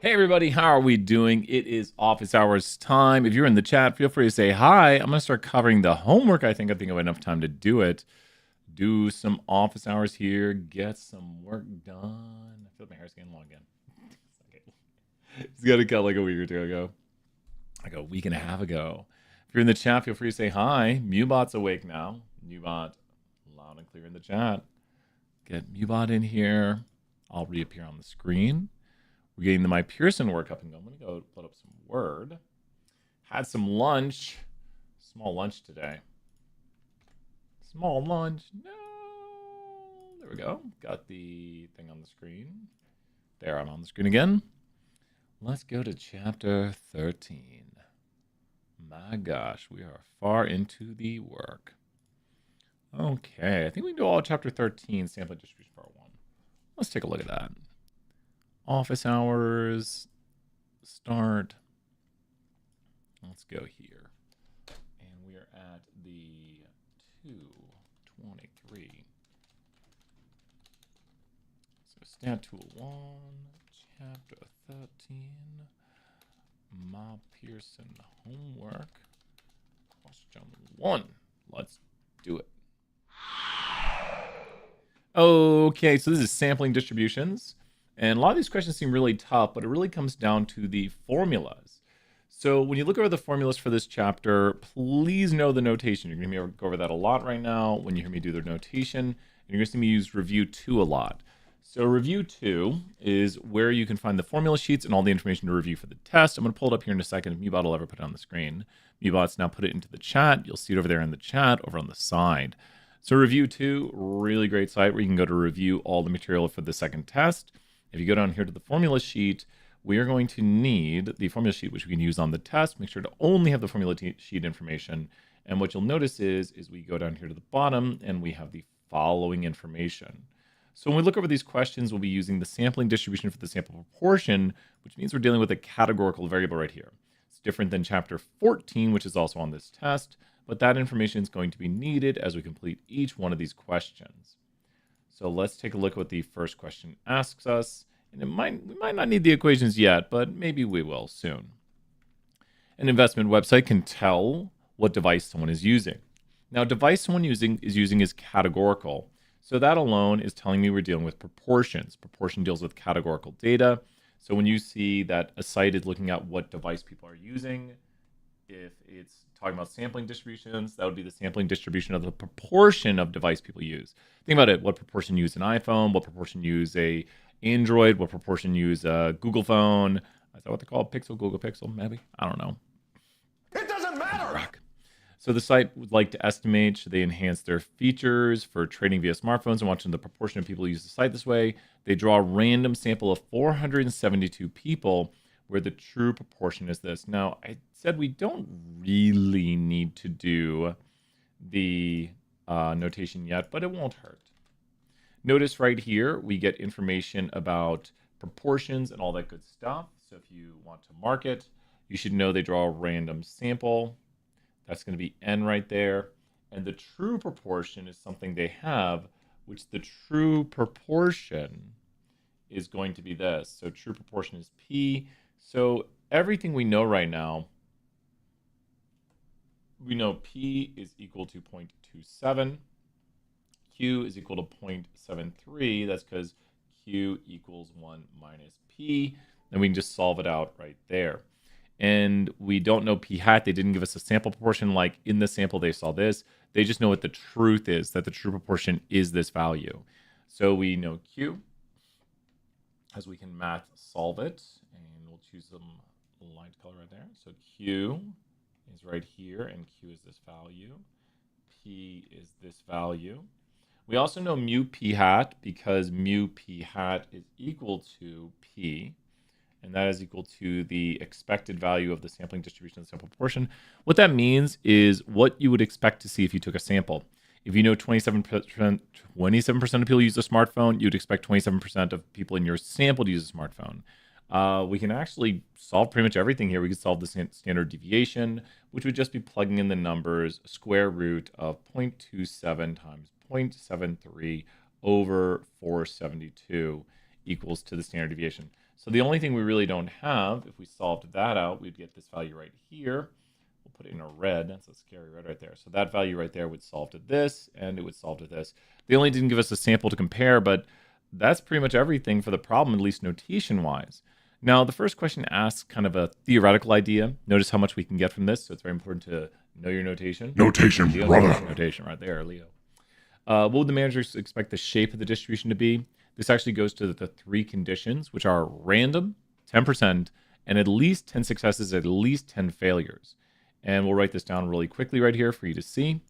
Hey everybody, how are we doing? It is office hours time. If you're in the chat, feel free to say hi. I'm gonna start covering the homework. I think I have enough time to do it. Do some office hours here, get some work done. I feel like my hair's getting long again. It's got to cut like a week or two ago. Like a week and a half ago. If you're in the chat, feel free to say hi. Mubot's awake now. Mubot loud and clear in the chat. Get Mubot in here. I'll reappear on the screen. We're getting the MyPearson work up and going. I'm going to go put up some Word. Had some lunch. Small lunch today. Small lunch. No. There we go. Got the thing on the screen. There, I'm on the screen again. Let's go to chapter 13. My gosh, we are far into the work. Okay, I think we can do all chapter 13, sampling distribution part 1. Let's take a look at that. Office hours, start. Let's go here. And we are at the 223. So stat tool 1, chapter 13, MyPearson homework, question 1. Let's do it. Okay, so this is sampling distributions. And a lot of these questions seem really tough, but it really comes down to the formulas. So when you look over the formulas for this chapter, please know the notation. You're going to hear me go over that a lot right now when you hear me do the notation. And you're going to see me use review 2 a lot. So review 2 is where you can find the formula sheets and all the information to review for the test. I'm going to pull it up here in a second if Mubot will ever put it on the screen. Mubot's now put it into the chat. You'll see it over there in the chat over on the side. So review 2, really great site where you can go to review all the material for the second test. If you go down here to the formula sheet, we are going to need the formula sheet, which we can use on the test. Make sure to only have the formula sheet information. And what you'll notice is we go down here to the bottom and we have the following information. So when we look over these questions, we'll be using the sampling distribution for the sample proportion, which means we're dealing with a categorical variable right here. It's different than chapter 14, which is also on this test, but that information is going to be needed as we complete each one of these questions. So let's take a look at what the first question asks us. And we might not need the equations yet, but maybe we will soon. An investment website can tell what device someone is using. Now, device someone is using is categorical. So that alone is telling me we're dealing with proportions. Proportion deals with categorical data. So when you see that a site is looking at what device people are using, if it's talking about sampling distributions, that would be the sampling distribution of the proportion of device people use. Think about it. What proportion use an iPhone? What proportion use a Android? What proportion use a Google phone? Is that what they call it? Pixel, Google Pixel, maybe? I don't know. It doesn't matter. So the site would like to estimate, should they enhance their features for trading via smartphones and watching the proportion of people who use the site this way. They draw a random sample of 472 people where the true proportion is this. Now, I said we don't really need to do the notation yet, but it won't hurt. Notice right here, we get information about proportions and all that good stuff. So if you want to mark it, you should know they draw a random sample. That's going to be n right there. And the true proportion is something they have, which the true proportion is going to be this. So true proportion is p. So everything we know right now, we know p is equal to 0.27. Q is equal to 0.73. That's because Q equals 1 minus P. And we can just solve it out right there. And we don't know P hat. They didn't give us a sample proportion like in the sample they saw this. They just know what the truth is, that the true proportion is this value. So we know Q, as we can math solve it. And we'll choose some light color right there. So Q is right here, and Q is this value. P is this value. We also know mu p hat because mu p hat is equal to p, and that is equal to the expected value of the sampling distribution of the sample proportion. What that means is what you would expect to see if you took a sample. If you know 27% of people use a smartphone, you'd expect 27% of people in your sample to use a smartphone. We can actually solve pretty much everything here. We could solve the standard deviation, which would just be plugging in the numbers, square root of 0.27 times 0.73 over 472 equals to the standard deviation. So the only thing we really don't have, if we solved that out, we'd get this value right here. We'll put it in a red. That's a scary red right there. So that value right there would solve to this, and it would solve to this. They only didn't give us a sample to compare, but that's pretty much everything for the problem, at least notation-wise. Now, the first question asks kind of a theoretical idea. Notice how much we can get from this. So it's very important to know your notation. Notation, Leo, brother. notation right there, Leo. What would the managers expect the shape of the distribution to be? This actually goes to the three conditions, which are random, 10%, and at least 10 successes, at least 10 failures. And we'll write this down really quickly right here for you to see.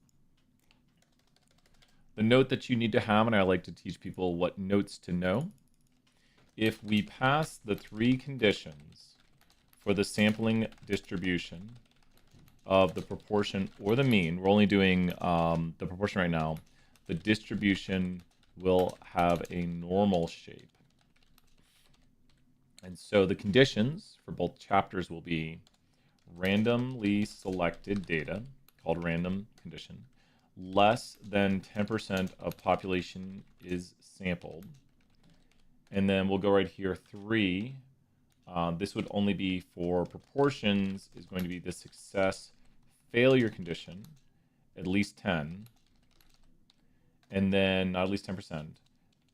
The note that you need to have, and I like to teach people what notes to know. If we pass the three conditions for the sampling distribution of the proportion or the mean, we're only doing the proportion right now, the distribution will have a normal shape. And so the conditions for both chapters will be randomly selected data, called random condition, less than 10% of population is sampled. And then we'll go right here, 3. This would only be for proportions, is going to be the success failure condition, at least 10. And then not at least 10%.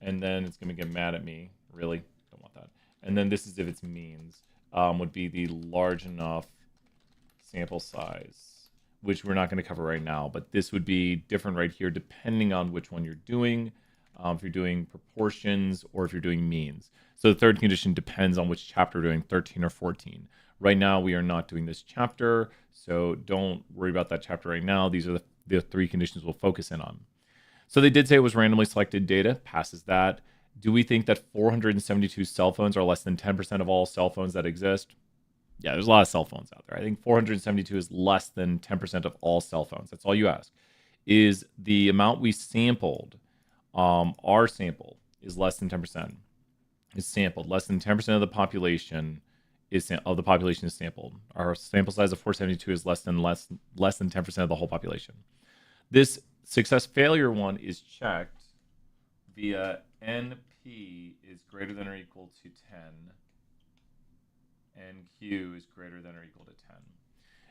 And then it's going to get mad at me. Really? Don't want that. And then this is if its means would be the large enough sample size, which we're not going to cover right now. But this would be different right here depending on which one you're doing. If you're doing proportions or if you're doing means. So the third condition depends on which chapter we're doing, 13 or 14. Right now, we are not doing this chapter, so don't worry about that chapter right now. These are the three conditions we'll focus in on. So they did say it was randomly selected data, passes that. Do we think that 472 cell phones are less than 10% of all cell phones that exist? Yeah, there's a lot of cell phones out there. I think 472 is less than 10% of all cell phones. That's all you ask. Is the amount we sampled, our sample, is less than 10%. Is sampled. Less than 10% of the population is sampled. Our sample size of 472 is less than 10% of the whole population. This success failure one is checked via NP is greater than or equal to 10 and Q is greater than or equal to 10.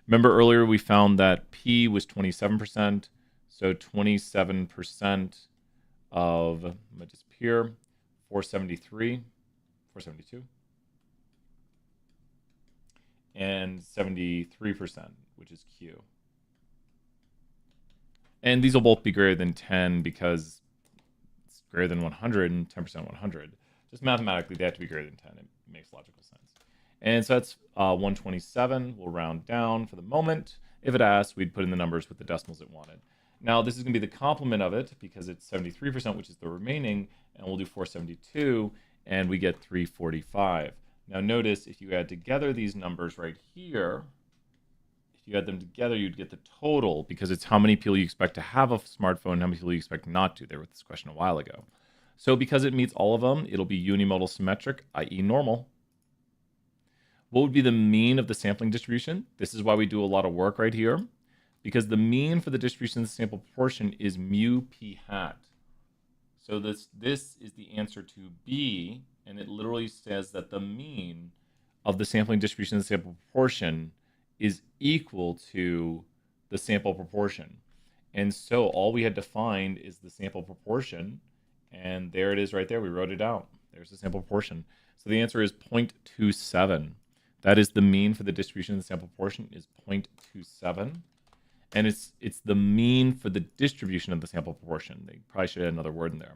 Remember earlier we found that P was 27%, so 27% of, I'm going to disappear, 472, and 73%, which is Q. And these will both be greater than 10 because it's greater than 100 and 10% 100. Just mathematically, they have to be greater than 10. It makes logical sense. And so that's 127. We'll round down for the moment. If it asks, we'd put in the numbers with the decimals it wanted. Now, this is going to be the complement of it because it's 73%, which is the remaining, and we'll do 472, and we get 345. Now, notice if you add together these numbers right here, if you add them together, you'd get the total because it's how many people you expect to have a smartphone and how many people you expect not to. There was this question a while ago. So because it meets all of them, it'll be unimodal symmetric, i.e. normal. What would be the mean of the sampling distribution? This is why we do a lot of work right here, because the mean for the distribution of the sample proportion is mu p hat. So this is the answer to B, and it literally says that the mean of the sampling distribution of the sample proportion is equal to the sample proportion. And so all we had to find is the sample proportion, and there it is right there. We wrote it out. There's the sample proportion. So the answer is 0.27. That is the mean for the distribution of the sample proportion is 0.27. And it's the mean for the distribution of the sample proportion. They probably should add another word in there.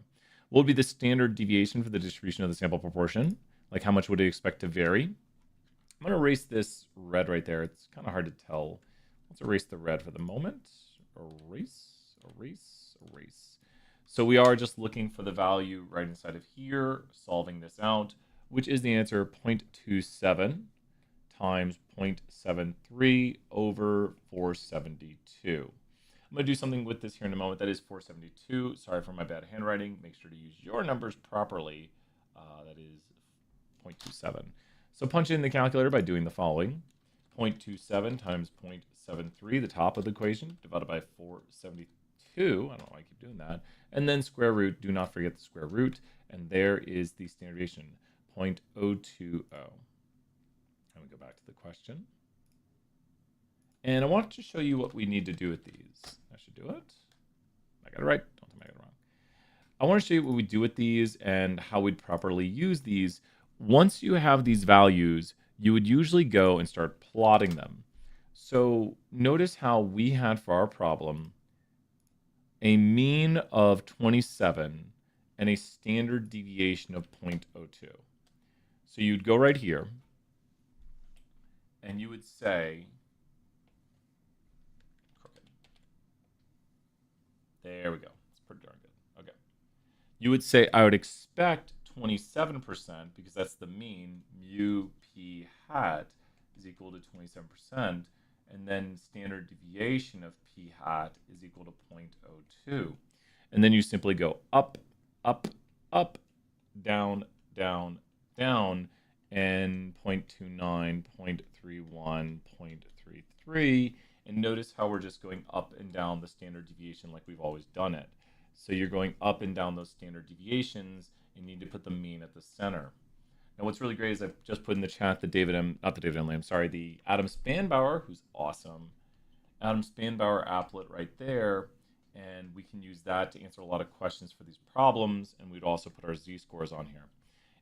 What would be the standard deviation for the distribution of the sample proportion? Like how much would it expect to vary? I'm going to erase this red right there. It's kind of hard to tell. Let's erase the red for the moment. Erase. So we are just looking for the value right inside of here, solving this out, which is the answer 0.27 times 0.73 over 472. I'm going to do something with this here in a moment. That is 472. Sorry for my bad handwriting. Make sure to use your numbers properly. That is 0.27. So punch in the calculator by doing the following. 0.27 times 0.73, the top of the equation, divided by 472. I don't know why I keep doing that. And then square root. Do not forget the square root. And there is the standard deviation. 0.020. Let me go back to the question. And I want to show you what we need to do with these. I should do it. I got it right. Don't tell me I got it wrong. I want to show you what we do with these and how we'd properly use these. Once you have these values, you would usually go and start plotting them. So notice how we had for our problem a mean of 27 and a standard deviation of 0.02. So you'd go right here and you would say, there we go. It's pretty darn good. Okay. You would say I would expect 27% because that's the mean. Mu p hat is equal to 27%. And then standard deviation of p hat is equal to 0.02. And then you simply go up, up, up, down, down, down, and 0.29, 0.31, 0.33. And notice how we're just going up and down the standard deviation like we've always done it. So you're going up and down those standard deviations. You need to put the mean at the center. Now, what's really great is I've just put in the chat the the Adam Spanbauer, who's awesome. Adam Spanbauer applet right there. And we can use that to answer a lot of questions for these problems. And we'd also put our z-scores on here.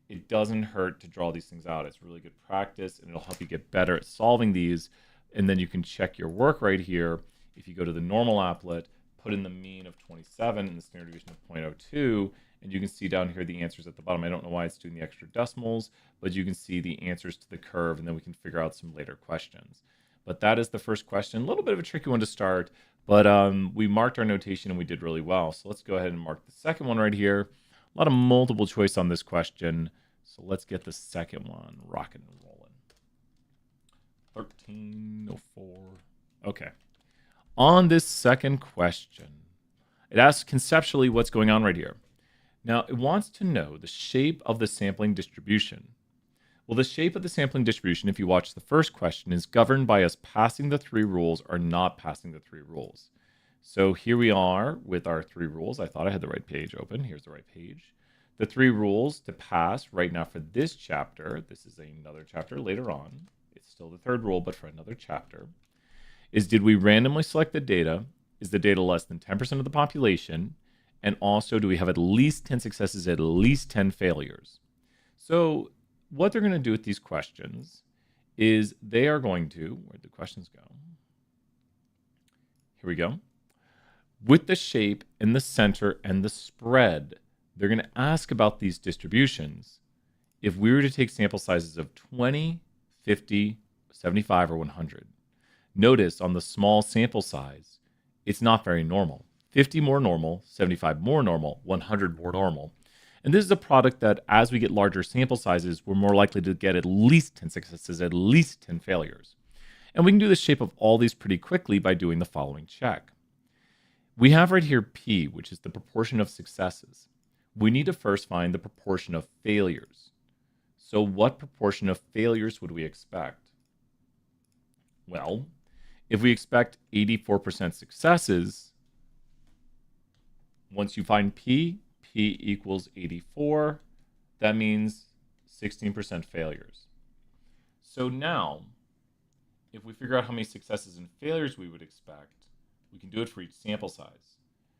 It doesn't hurt to draw these things out. It's really good practice, and it'll help you get better at solving these. And then you can check your work right here. If you go to the normal applet, put in the mean of 27 and the standard deviation of 0.02, and you can see down here the answers at the bottom. I don't know why it's doing the extra decimals, but you can see the answers to the curve, and then we can figure out some later questions. But that is the first question. A little bit of a tricky one to start, but we marked our notation and we did really well. So let's go ahead and mark the second one right here. A lot of multiple choice on this question. So let's get the second one rocking and rolling. 1304. Okay. On this second question, it asks conceptually what's going on right here. Now, it wants to know the shape of the sampling distribution. Well, the shape of the sampling distribution, if you watch the first question, is governed by us passing the three rules or not passing the three rules. So here we are with our three rules. I thought I had the right page open. Here's the right page. The three rules to pass right now for this chapter, this is another chapter later on, it's still the third rule, but for another chapter, is did we randomly select the data? Is the data less than 10% of the population? And also, do we have at least 10 successes, at least 10 failures? So what they're going to do with these questions is they are going to, where'd the questions go? Here we go. With the shape and the center and the spread, they're going to ask about these distributions. If we were to take sample sizes of 20, 50, 75, or 100, notice on the small sample size, it's not very normal. 50 more normal, 75 more normal, 100 more normal. And this is a product that as we get larger sample sizes, we're more likely to get at least 10 successes, at least 10 failures. And we can do the shape of all these pretty quickly by doing the following check. We have right here P, which is the proportion of successes. We need to first find the proportion of failures. So what proportion of failures would we expect? Well, if we expect 84% successes, once you find P equals 84, that means 16% failures. So now, if we figure out how many successes and failures we would expect, we can do it for each sample size.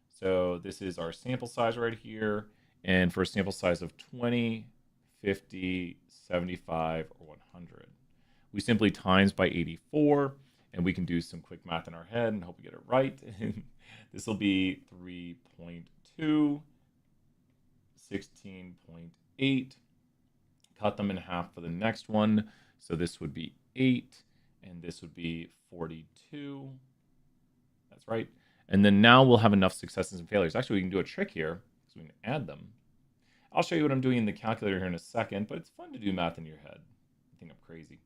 So this is our sample size right here. And for a sample size of 20, 50, 75, or 100, we simply times by 84, and we can do some quick math in our head and hope we get it right. This will be 3.2, 16.8. Cut them in half for the next one. So this would be 8, and this would be 42. That's right. And then now we'll have enough successes and failures. Actually, we can do a trick here, because we can add them. I'll show you what I'm doing in the calculator here in a second, but it's fun to do math in your head. I think I'm crazy.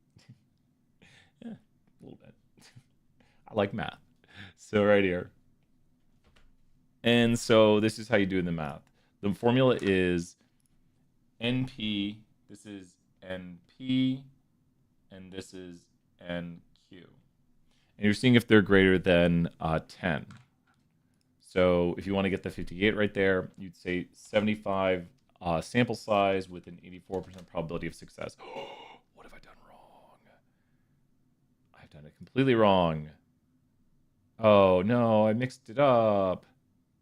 Yeah, a little bit. I like math. So right here. And so this is how you do the math. The formula is NP, this is NP, and this is NQ. And you're seeing if they're greater than 10. So if you want to get the 58 right there, you'd say 75 Sample size with an 84% probability of success. What have I done wrong? I've done it completely wrong. Oh, no, I mixed it up.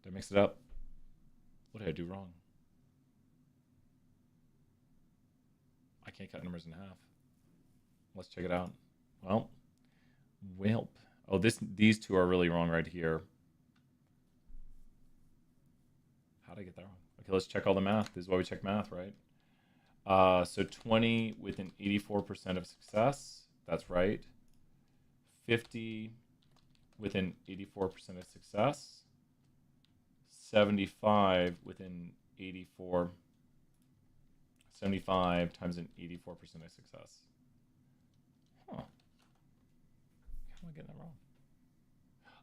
Did I mix it up? What did I do wrong? I can't cut numbers in half. Let's check it out. Well, whelp. Oh, these two are really wrong right here. How did I get that wrong? Okay, let's check all the math. This is why we check math, right? So 20 with an 84% of success. That's right. 50 with an 84% of success. 75 with an 84. 75 times an 84% of success. Huh. How am I getting that wrong?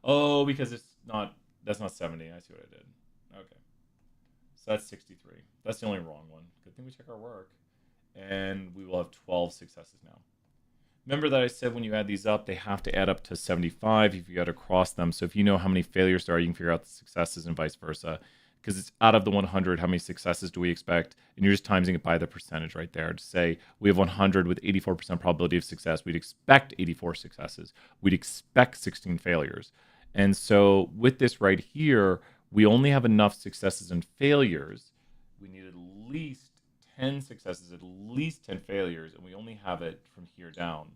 Oh, because that's not 70. I see what I did. Okay. So that's 63. That's the only wrong one. Good thing we check our work. And we will have 12 successes now. Remember that I said when you add these up, they have to add up to 75 if you got to cross them. So if you know how many failures there are, you can figure out the successes and vice versa. Because it's out of the 100, how many successes do we expect? And you're just timesing it by the percentage right there. To say we have 100 with 84% probability of success, we'd expect 84 successes. We'd expect 16 failures. And so with this right here, we only have enough successes and failures. We need at least 10 successes, at least 10 failures, and we only have it from here down.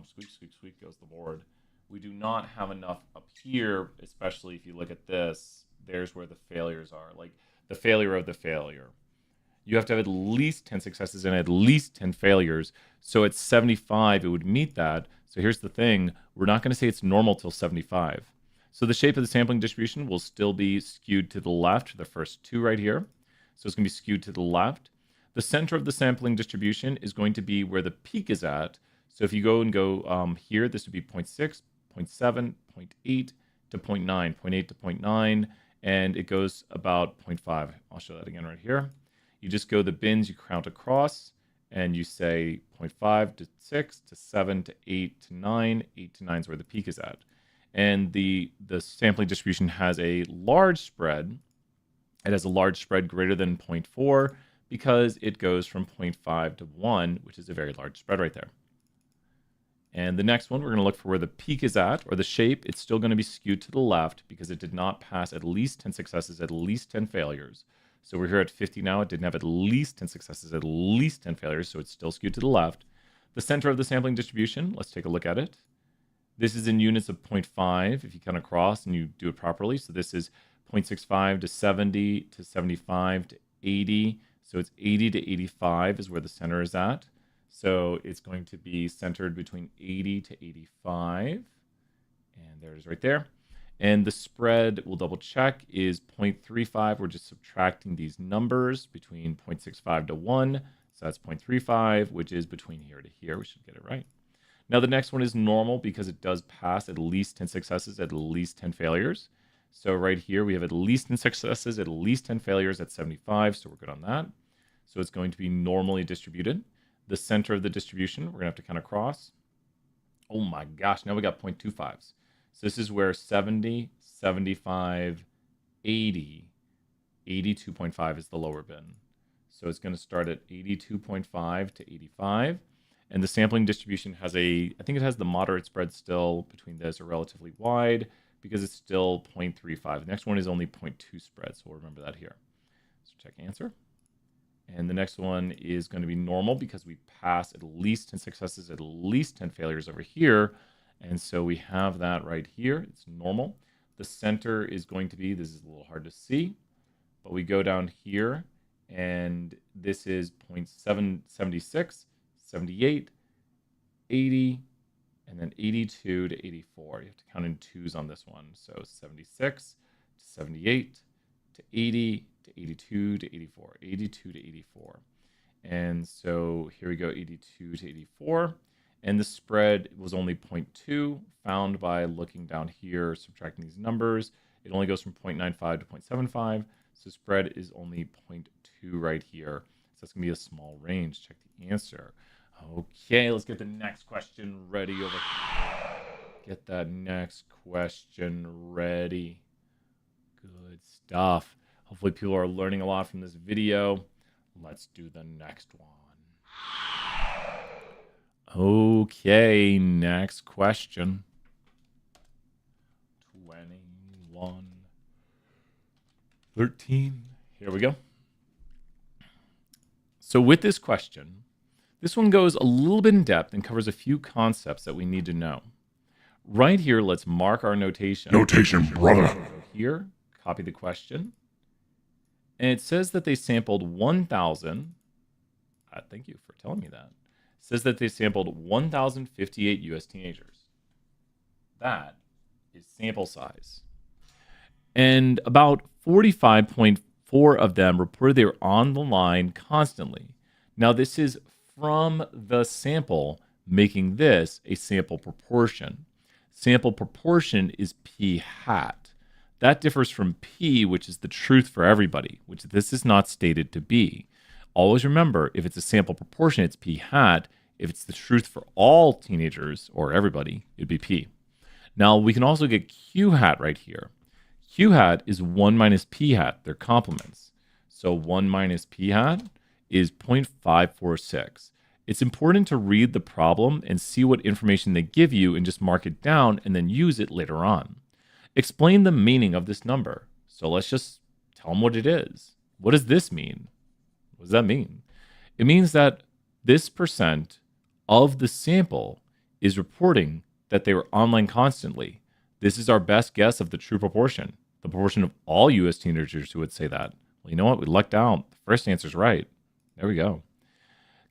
Squeak, squeak, squeak goes the board. We do not have enough up here, especially if you look at this. There's where the failures are, like the failure of the failure. You have to have at least 10 successes and at least 10 failures. So at 75, it would meet that. So here's the thing. We're not going to say it's normal till 75. So the shape of the sampling distribution will still be skewed to the left, the first two right here. So it's going to be skewed to the left. The center of the sampling distribution is going to be where the peak is at. So if you go here, this would be 0.6, 0.7, 0.8 to 0.9, 0.8 to 0.9, and it goes about 0.5. I'll show that again right here. You just go the bins, you count across, and you say 0.5 to 6 to 7 to 8 to 9. 8 to 9 is where the peak is at. And the sampling distribution has a large spread. It has a large spread greater than 0.4 because it goes from 0.5 to 1, which is a very large spread right there. And the next one, we're going to look for where the peak is at, or the shape. It's still going to be skewed to the left because it did not pass at least 10 successes, at least 10 failures. So we're here at 50 now. It didn't have at least 10 successes, at least 10 failures, so it's still skewed to the left. The center of the sampling distribution, let's take a look at it. This is in units of 0.5 if you count across and you do it properly. So this is 0.65 to 70 to 75 to 80. So it's 80 to 85 is where the center is at. So it's going to be centered between 80 to 85. And there it is right there. And the spread, we'll double check, is 0.35. We're just subtracting these numbers between 0.65 to 1. So that's 0.35, which is between here to here. We should get it right. Now the next one is normal because it does pass at least 10 successes, at least 10 failures. So right here we have at least 10 successes, at least 10 failures at 75. So we're good on that. So it's going to be normally distributed. The center of the distribution, we're going to have to count across. Oh my gosh, now we got 0.25s. So this is where 70, 75, 80, 82.5 is the lower bin. So it's going to start at 82.5 to 85. And the sampling distribution has I think it has the moderate spread still between this, or relatively wide, because it's still 0.35. The next one is only 0.2 spread, so we'll remember that here. So check answer. And the next one is going to be normal because we pass at least 10 successes, at least 10 failures over here. And so we have that right here. It's normal. The center is going to be, this is a little hard to see, but we go down here, and this is 0.776, 78, 80, and then 82 to 84. You have to count in twos on this one. So 76 to 78 to 80 to 82 to 84, 82 to 84. And so here we go, 82 to 84. And the spread was only 0.2, found by looking down here, subtracting these numbers. It only goes from 0.95 to 0.75. So spread is only 0.2 right here. So that's going to be a small range. Check the answer. Okay, let's get the next question ready over here. Get that next question ready. Good stuff. Hopefully people are learning a lot from this video. Let's do the next one. Okay, next question. 21, 13. Here we go. So with this question, this one goes a little bit in depth and covers a few concepts that we need to know. Right here, let's mark our notation. Notation, brother. Go here, copy the question. And it says that they sampled 1,000. Thank you for telling me that. It says that they sampled 1,058 U.S. teenagers. That is sample size. And about 45.4 of them reported they were on the line constantly. Now, this is from the sample, making this a sample proportion. Sample proportion is p hat. That differs from p, which is the truth for everybody, which this is not stated to be. Always remember, if it's a sample proportion, it's p hat. If it's the truth for all teenagers or everybody, it'd be p. Now, we can also get q hat right here. Q hat is 1 minus p hat. They're complements. So 1 minus p hat is 0.546. It's important to read the problem and see what information they give you and just mark it down and then use it later on. Explain the meaning of this number. So let's just tell them what it is. What does this mean? What does that mean? It means that this percent of the sample is reporting that they were online constantly. This is our best guess of the true proportion, the proportion of all U.S. teenagers who would say that. Well, you know what? We lucked out. The first answer is right. There we go.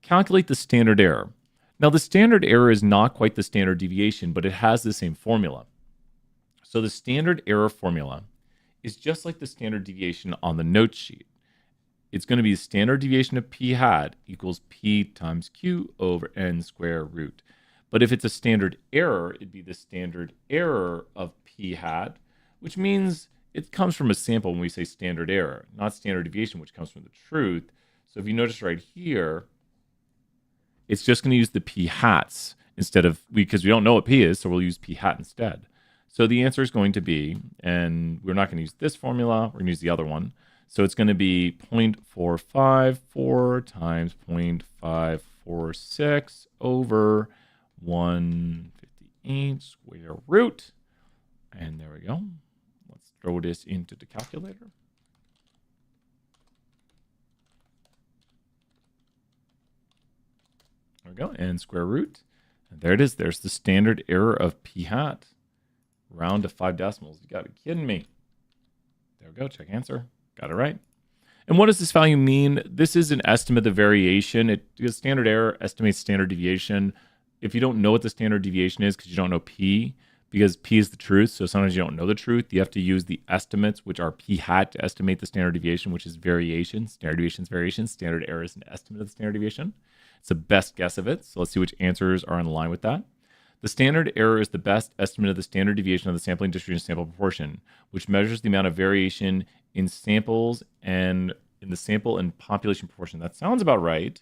Calculate the standard error. Now, the standard error is not quite the standard deviation, but it has the same formula. So the standard error formula is just like the standard deviation on the note sheet. It's going to be the standard deviation of p hat equals p times q over n square root. But if it's a standard error, it'd be the standard error of p hat, which means it comes from a sample when we say standard error, not standard deviation, which comes from the truth. So if you notice right here, it's just going to use the p hats instead of, because we don't know what p is, so we'll use p hat instead. So the answer is going to be, and we're not going to use this formula, we're going to use the other one. So it's going to be 0.454 times 0.546 over 158 square root. And there we go. Let's throw this into the calculator. There we go. And square root. And there it is. There's the standard error of p hat. Round to 5 decimals. You got to be kidding me. There we go. Check answer. Got it right. And what does this value mean? This is an estimate of variation. The standard error estimates standard deviation. If you don't know what the standard deviation is because you don't know p, because p is the truth, so sometimes you don't know the truth, you have to use the estimates, which are p hat, to estimate the standard deviation, which is variation. Standard deviation is variation. Standard error is an estimate of the standard deviation. It's the best guess of it. So let's see which answers are in line with that. The standard error is the best estimate of the standard deviation of the sampling distribution sample proportion, which measures the amount of variation in samples and in the sample and population proportion. That sounds about right.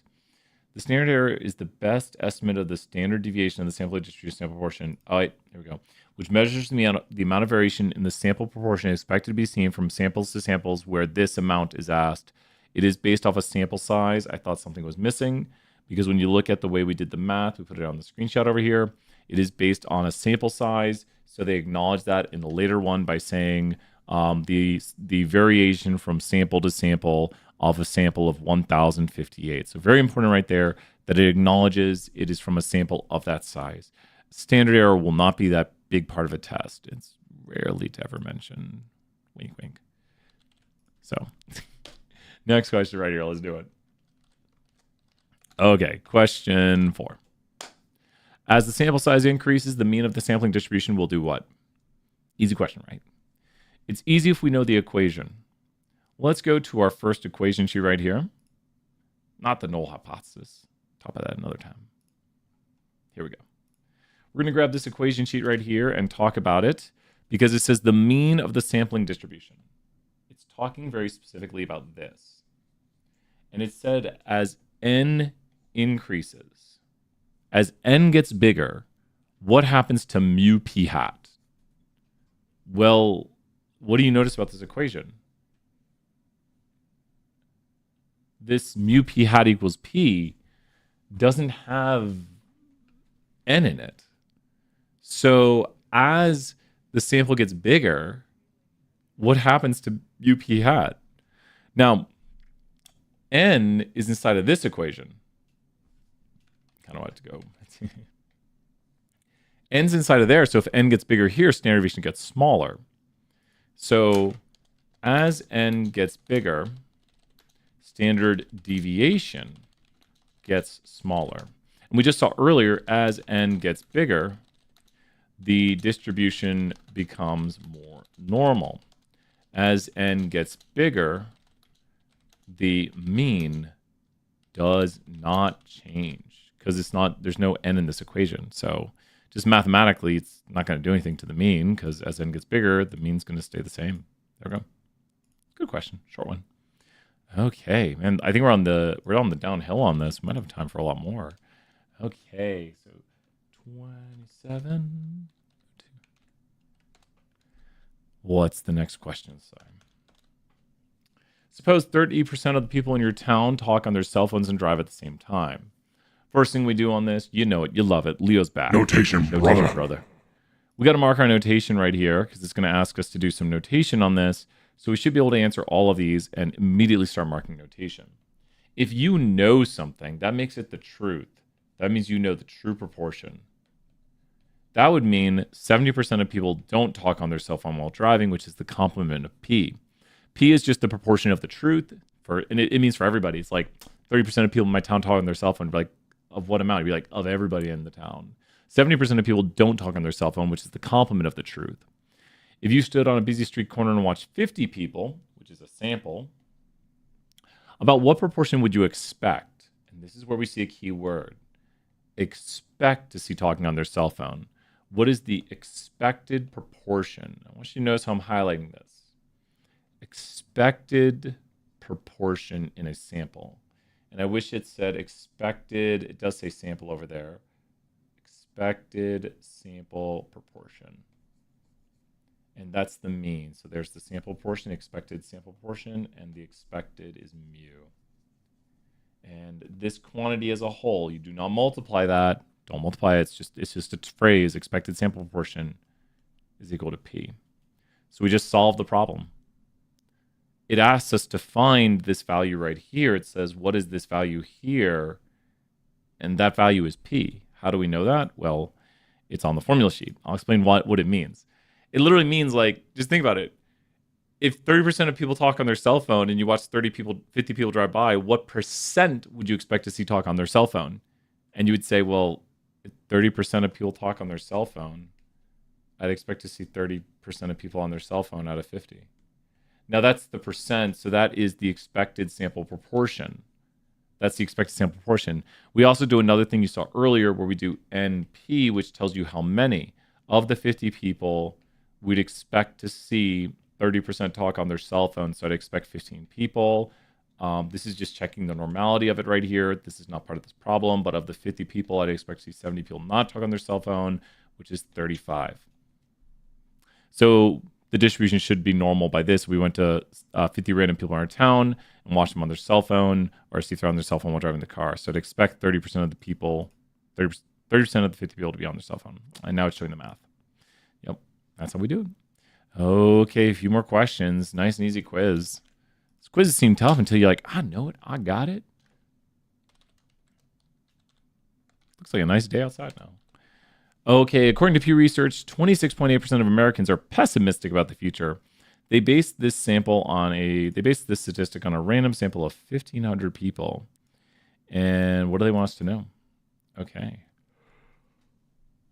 The standard error is the best estimate of the standard deviation of the sampling distribution sample proportion. Oh, wait, here we go. Which measures the amount of variation in the sample proportion expected to be seen from samples to samples where this amount is asked. It is based off a sample size. I thought something was missing because when you look at the way we did the math, we put it on the screenshot over here. It is based on a sample size, so they acknowledge that in the later one by saying the variation from sample to sample of a sample of 1,058. So very important right there that it acknowledges it is from a sample of that size. Standard error will not be that big part of a test. It's rarely to ever mention. Wink, wink. So next question right here. Let's do it. Okay, question 4. As the sample size increases, the mean of the sampling distribution will do what? Easy question, right? It's easy if we know the equation. Let's go to our first equation sheet right here. Not the null hypothesis. Talk about that another time. Here we go. We're going to grab this equation sheet right here and talk about it because it says the mean of the sampling distribution. It's talking very specifically about this. And it said as n increases, as n gets bigger, what happens to mu p hat? Well, what do you notice about this equation? this mu p hat equals p doesn't have n in it. So as the sample gets bigger, what happens to mu p hat? Now, n is inside of this equation. Kind of want it to go. N's inside of there, so if n gets bigger here, standard deviation gets smaller. So as n gets bigger, standard deviation gets smaller. And we just saw earlier, as n gets bigger, the distribution becomes more normal. As n gets bigger, the mean does not change because there's no n in this equation. So just mathematically, it's not going to do anything to the mean because as n gets bigger, the mean's going to stay the same. There we go. Good question. Short one. Okay, and I think we're on the downhill on this. We might have time for a lot more. Okay, so 27. What's the next question say? Suppose 30% of the people in your town talk on their cell phones and drive at the same time. First thing we do on this, you know it, you love it. Leo's back. Notation, brother. We got to mark our notation right here because it's going to ask us to do some notation on this. So we should be able to answer all of these and immediately start marking notation. If you know something, that makes it the truth. That means you know the true proportion. That would mean 70% of people don't talk on their cell phone while driving, which is the complement of P. P is just the proportion of the truth, and it means for everybody. It's like 30% of people in my town talk on their cell phone, like, of what amount? It'd be like, of everybody in the town. 70% of people don't talk on their cell phone, which is the complement of the truth. If you stood on a busy street corner and watched 50 people, which is a sample, about what proportion would you expect? And this is where we see a key word. Expect to see talking on their cell phone. What is the expected proportion? I want you to notice how I'm highlighting this. Expected proportion in a sample. And I wish it said expected. It does say sample over there. Expected sample proportion. And that's the mean. So there's the sample proportion, expected sample proportion, and the expected is mu. And this quantity as a whole, you do not multiply that. Don't multiply it. It's just a phrase. Expected sample proportion is equal to P. So we just solved the problem. It asks us to find this value right here. It says, what is this value here? And that value is P. How do we know that? Well, it's on the formula sheet. I'll explain what it means. It literally means, like, just think about it. If 30% of people talk on their cell phone and you watch 50 people drive by, what percent would you expect to see talk on their cell phone? And you would say, well, if 30% of people talk on their cell phone, I'd expect to see 30% of people on their cell phone out of 50. Now that's the percent, so that is the expected sample proportion. That's the expected sample proportion. We also do another thing you saw earlier where we do NP, which tells you how many of the 50 people we'd expect to see 30% talk on their cell phone. So I'd expect 15 people. This is just checking the normality of it right here. This is not part of this problem, but of the 50 people, I'd expect to see 70 people not talk on their cell phone, which is 35. So the distribution should be normal by this. We went to 50 random people in our town and watched them on their cell phone, or see they're on their cell phone while driving the car. So I'd expect 30% of the people, 30% of the 50 people to be on their cell phone. And now it's showing the math. Yep, that's how we do it. Okay, a few more questions. Nice and easy quiz. This quizzes seem tough until you're like, I know it, I got it. Looks like a nice day outside now. Okay, according to Pew Research, 26.8% of Americans are pessimistic about the future. They based this statistic on a random sample of 1,500 people. And what do they want us to know? Okay.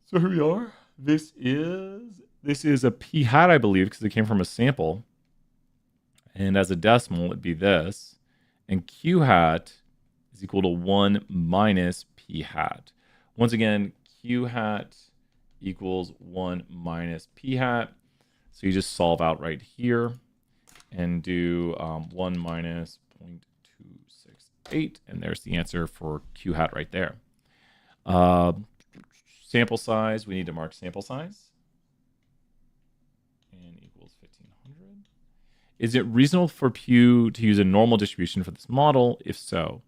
So here we are. This is a p hat, I believe, because it came from a sample. And as a decimal, it'd be this. And q hat is equal to 1 minus p hat. Once again, q hat equals 1 minus p hat. So you just solve out right here and do 1 minus 0.268. And there's the answer for q hat right there. Sample size, we need to mark sample size. And equals 1,500. Is it reasonable for Pew to use a normal distribution for this model? If so,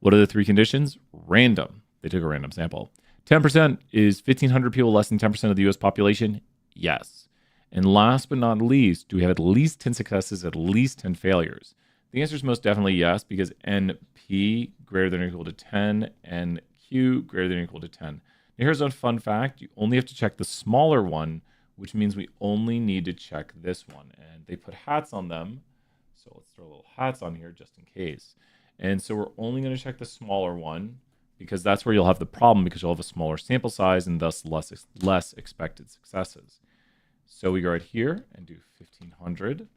what are the three conditions? Random. They took a random sample. 10% is 1,500 people, less than 10% of the US population? Yes. And last but not least, do we have at least 10 successes, at least 10 failures? The answer is most definitely yes, because NP greater than or equal to 10 and Q greater than or equal to 10. Now here's a fun fact. You only have to check the smaller one, which means we only need to check this one. And they put hats on them. So let's throw little hats on here just in case. And so we're only going to check the smaller one because that's where you'll have the problem, because you'll have a smaller sample size and thus less expected successes. So we go right here and do 1,500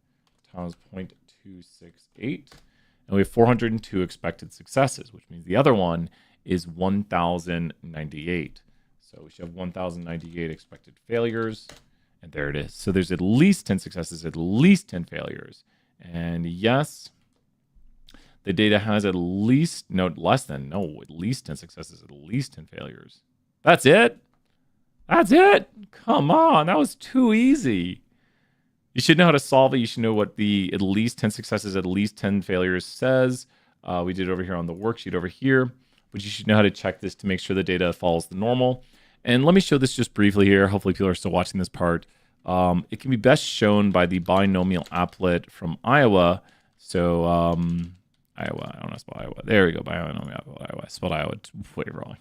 times 0.268. And we have 402 expected successes, which means the other one is 1,098. So we should have 1,098 expected failures. And there it is. So there's at least 10 successes, at least 10 failures. And yes, the data has at least, at least 10 successes, at least 10 failures. That's it? That's it? Come on, that was too easy. You should know how to solve it. You should know what the at least 10 successes, at least 10 failures says. We did it over here on the worksheet over here. But you should know how to check this to make sure the data follows the normal. And let me show this just briefly here. Hopefully people are still watching this part. It can be best shown by the binomial applet from Iowa. So Iowa, I don't know how to spell Iowa. There we go, binomial applet Iowa. I spelled Iowa way wrong.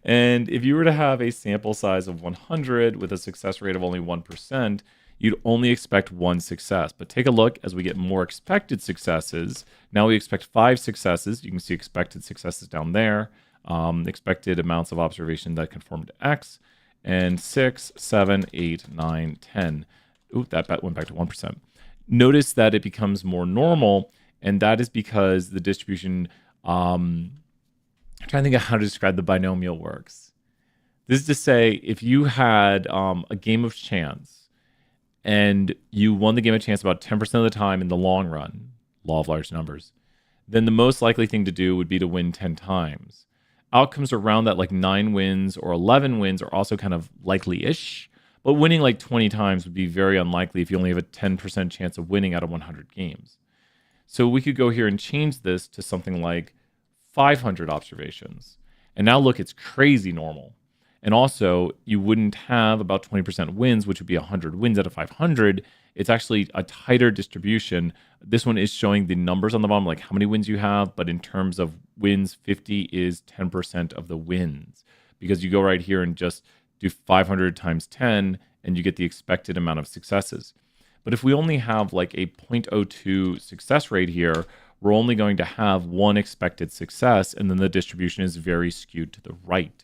And if you were to have a sample size of 100 with a success rate of only 1%, you'd only expect one success. But take a look as we get more expected successes. Now we expect 5 successes. You can see expected successes down there. Expected amounts of observation that conform to X. And 6, 7, 8, 9, 10. Ooh, that went back to 1%. Notice that it becomes more normal, and that is because the distribution... I'm trying to think of how to describe the binomial works. This is to say, if you had a game of chance and you won the game of chance about 10% of the time in the long run, law of large numbers, then the most likely thing to do would be to win 10 times. Outcomes around that, like 9 wins or 11 wins, are also kind of likely-ish, but winning like 20 times would be very unlikely if you only have a 10% chance of winning out of 100 games. So we could go here and change this to something like 500 observations. And now look, it's crazy normal. And also, you wouldn't have about 20% wins, which would be 100 wins out of 500. It's actually a tighter distribution. This one is showing the numbers on the bottom, like how many wins you have. But in terms of wins, 50 is 10% of the wins. Because you go right here and just do 500 times 10, and you get the expected amount of successes. But if we only have like a 0.02 success rate here, we're only going to have one expected success, and then the distribution is very skewed to the right.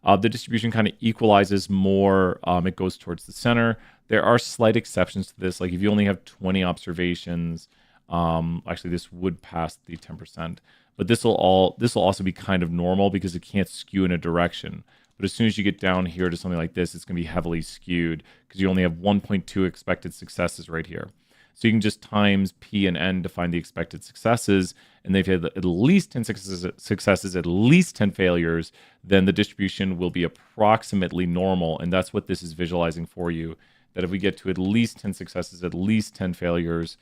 The distribution kind of equalizes more. It goes towards the center. There are slight exceptions to this. Like if you only have 20 observations, actually this would pass the 10%. But this will also be kind of normal because it can't skew in a direction. But as soon as you get down here to something like this, it's going to be heavily skewed because you only have 1.2 expected successes right here. So you can just times P and N to find the expected successes, and they've had at least 10 successes, at least 10 failures, then the distribution will be approximately normal, and that's what this is visualizing for you, that if we get to at least 10 successes, at least 10 failures,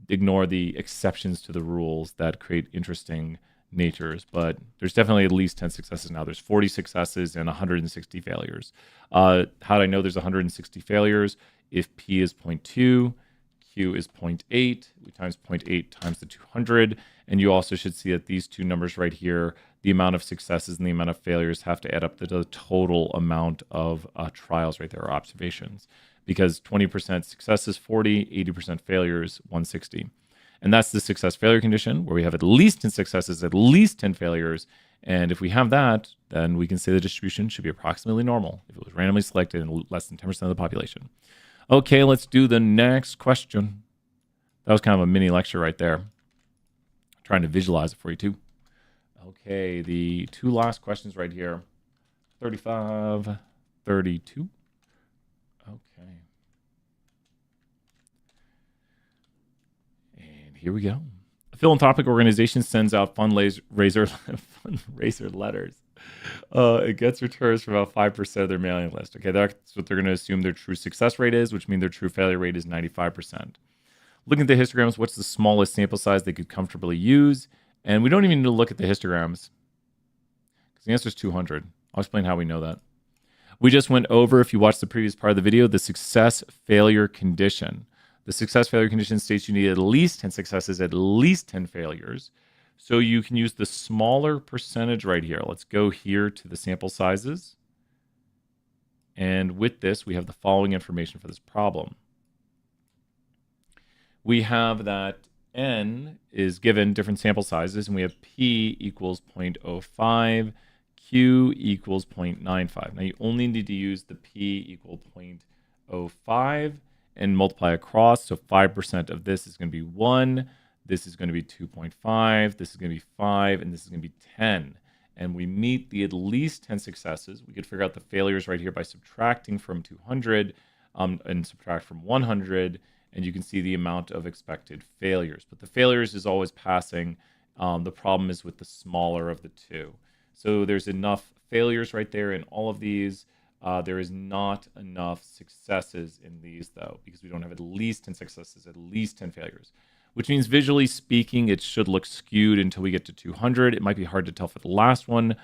ignore the exceptions to the rules that create interesting natures, but there's definitely at least 10 successes now. There's 40 successes and 160 failures. How do I know there's 160 failures? If P is 0.2, Q is 0.8, we times 0.8 times the 200, and you also should see that these two numbers right here, the amount of successes and the amount of failures have to add up to the total amount of trials right there, or observations, because 20% success is 40, 80% failures, 160. And that's the success failure condition, where we have at least 10 successes, at least 10 failures, and if we have that, then we can say the distribution should be approximately normal if it was randomly selected in less than 10% of the population. Okay, let's do the next question. That was kind of a mini lecture right there. I'm trying to visualize it for you too. Okay, the two last questions right here. 35, 32. Okay. And here we go. A philanthropic organization sends out fundraiser letters. It gets returns from about 5% of their mailing list. Okay, that's what they're going to assume their true success rate is, which means their true failure rate is 95%. Looking at the histograms, what's the smallest sample size they could comfortably use? And we don't even need to look at the histograms because the answer is 200. I'll explain how we know that. We just went over, if you watched the previous part of the video, the success-failure condition. The success-failure condition states you need at least 10 successes, at least 10 failures. So you can use the smaller percentage right here. Let's go here to the sample sizes. And with this, we have the following information for this problem. We have that n is given different sample sizes, and we have p equals 0.05, q equals 0.95. Now, you only need to use the p equal 0.05 and multiply across. So 5% of this is going to be 1. This is going to be 2.5. This is going to be 5. And this is going to be 10. And we meet the at least 10 successes. We could figure out the failures right here by subtracting from 200 and subtract from 100. And you can see the amount of expected failures. But the failures is always passing. The problem is with the smaller of the two. So there's enough failures right there in all of these. There is not enough successes in these, though, because we don't have at least 10 successes, at least 10 failures, which means visually speaking, it should look skewed until we get to 200. It might be hard to tell for the last one.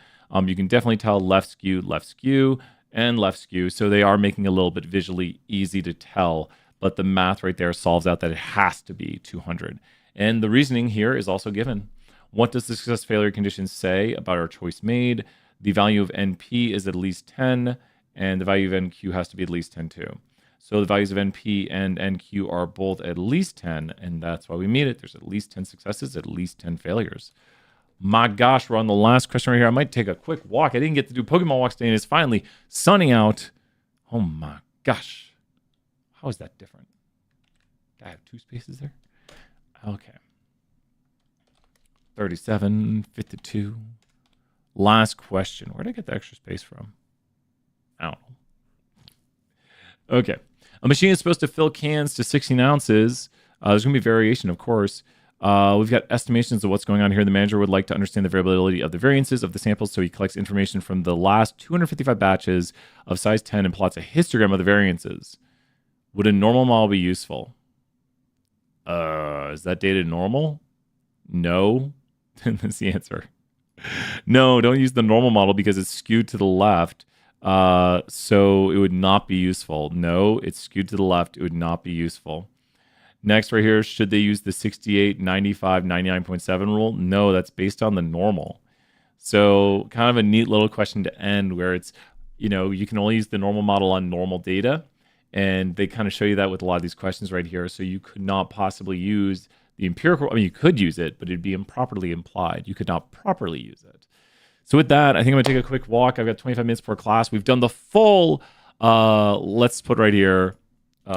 You can definitely tell left skew, and left skew. So they are making it a little bit visually easy to tell, but the math right there solves out that it has to be 200. And the reasoning here is also given. What does the success failure condition say about our choice made? The value of NP is at least 10, and the value of NQ has to be at least 10 too. So the values of NP and NQ are both at least 10, and that's why we meet it. There's at least 10 successes, at least 10 failures. My gosh, we're on the last question right here. I might take a quick walk. I didn't get to do Pokemon walks today, and it's finally sunny out. Oh my gosh. How is that different? Did I have 2 spaces there? Okay. 37, 52. Last question. Where did I get the extra space from? I don't know. Okay. A machine is supposed to fill cans to 16 ounces. There's going to be variation, of course. We've got estimations of what's going on here. The manager would like to understand the variability of the variances of the samples, so he collects information from the last 255 batches of size 10 and plots a histogram of the variances. Would a normal model be useful? Is that data normal? No. That's the answer. No, don't use the normal model because it's skewed to the left. So it would not be useful. No, it's skewed to the left. It would not be useful. Next right here, should they use the 68, 95, 99.7 rule? No, that's based on the normal. So kind of a neat little question to end where it's, you can only use the normal model on normal data. And they kind of show you that with a lot of these questions right here. So you could not possibly use the empirical. I mean, you could use it, but it'd be improperly implied. You could not properly use it. So with that, I think I'm going to take a quick walk. I've got 25 minutes per class. We've done the full, let's put right here,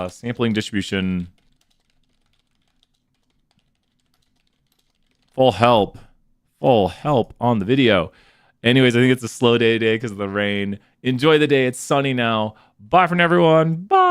sampling distribution, full help on the video. Anyways, I think it's a slow day today because of the rain. Enjoy the day. It's sunny now. Bye for now, everyone. Bye.